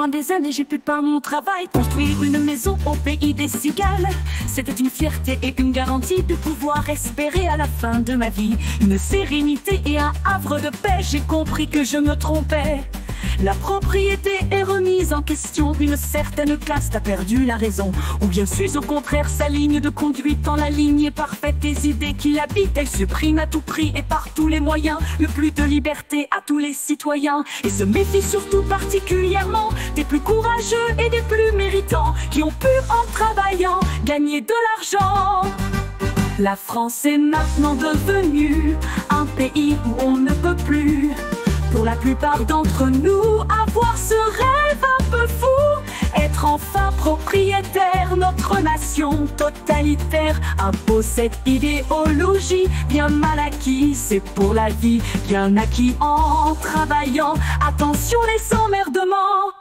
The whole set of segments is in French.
Pendant des années, j'ai pu par mon travail construire une maison au pays des cigales. C'était une fierté et une garantie de pouvoir espérer à la fin de ma vie une sérénité et un havre de paix. J'ai compris que je me trompais. La propriété est remise en question. Une certaine caste a perdu la raison, ou bien suis au contraire sa ligne de conduite en la ligne parfaite des idées qui l'habitent. Elle supprime à tout prix et par tous les moyens le plus de liberté à tous les citoyens, et se méfie surtout particulièrement des plus courageux et des plus méritants qui ont pu en travaillant gagner de l'argent. La France est maintenant devenue un pays où on ne peut plus, pour la plupart d'entre nous, avoir ce rêve un peu fou, être enfin propriétaire. Notre nation totalitaire impose cette idéologie bien mal acquise. C'est pour la vie bien acquis en travaillant. Attention les emmerdements.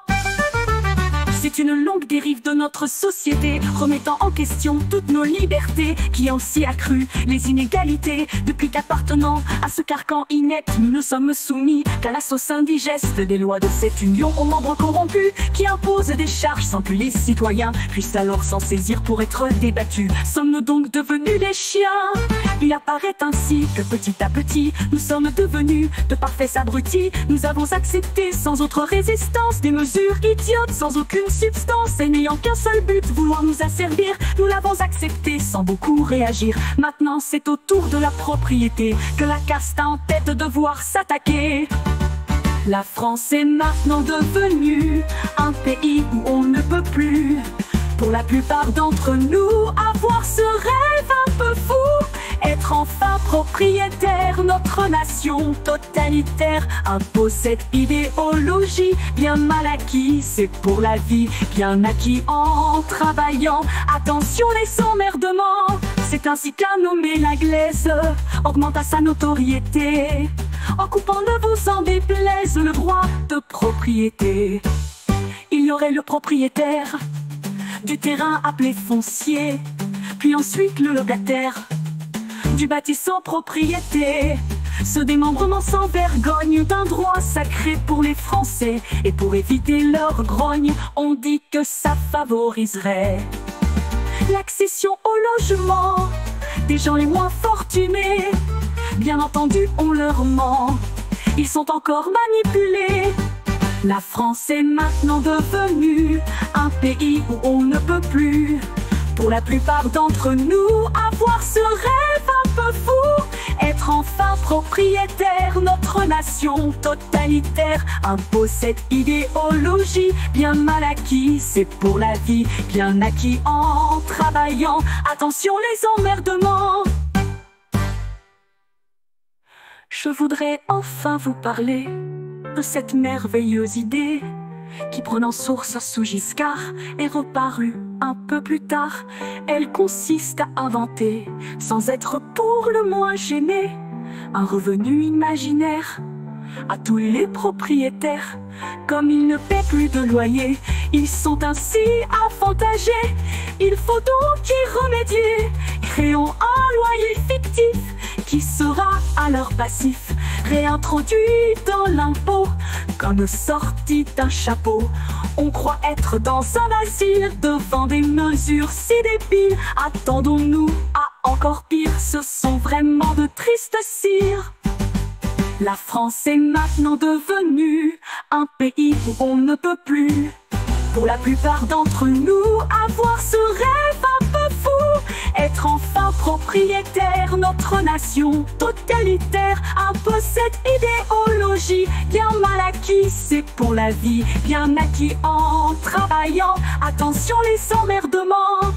C'est une longue dérive de notre société, remettant en question toutes nos libertés, qui ont si accru les inégalités. Depuis qu'appartenant à ce carcan inepte, nous ne sommes soumis qu'à la sauce indigeste des lois de cette union aux membres corrompus, qui imposent des charges sans que les citoyens puissent alors s'en saisir pour être débattus. Sommes-nous donc devenus des chiens? Il apparaît ainsi que petit à petit, nous sommes devenus de parfaits abrutis. Nous avons accepté sans autre résistance des mesures idiotes sans aucune substance et n'ayant qu'un seul but, vouloir nous asservir. Nous l'avons accepté sans beaucoup réagir. Maintenant c'est au tour de la propriété que la caste a en tête de devoir s'attaquer. La France est maintenant devenue un pays où on ne peut plus, pour la plupart d'entre nous, avoir ce rêve un peu fou, être enfin propriétaire. Notre nation totalitaire impose cette idéologie bien mal acquise. C'est pour la vie bien acquis en travaillant. Attention les emmerdements. C'est ainsi qu'a nommé la glaise augmente à sa notoriété, en coupant ne vous en déplaise le droit de propriété. Il y aurait le propriétaire du terrain appelé foncier, puis ensuite le locataire du bâtiment propriété. Ce démembrement sans vergogne d'un droit sacré pour les Français, et pour éviter leur grogne, on dit que ça favoriserait l'accession au logement des gens les moins fortunés. Bien entendu, on leur ment, ils sont encore manipulés. La France est maintenant devenue un pays où on ne peut plus, pour la plupart d'entre nous, avoir ce rêve un peu fou, être enfin propriétaire. Notre nation totalitaire impose cette idéologie bien mal acquise. C'est pour la vie bien acquis en travaillant. Attention les emmerdements. Je voudrais enfin vous parler de cette merveilleuse idée qui, prenant source sous Giscard, est reparue un peu plus tard. Elle consiste à inventer, sans être pour le moins gêné, un revenu imaginaire à tous les propriétaires. Comme ils ne paient plus de loyer, ils sont ainsi avantagés. Il faut donc y remédier. Créons un loyer fictif qui sera à leur passif réintroduit dans l'impôt comme sorti d'un chapeau. On croit être dans un asile devant des mesures si débiles. Attendons-nous à encore pire, ce sont vraiment de tristes cires. La France est maintenant devenue un pays où on ne peut plus, pour la plupart d'entre nous, avoir ce rêve un peu fou, être enfin propriétaire. Notre nation totalitaire impose cette idéologie bien mal acquise. C'est pour la vie bien acquis en travaillant. Attention les emmerdements.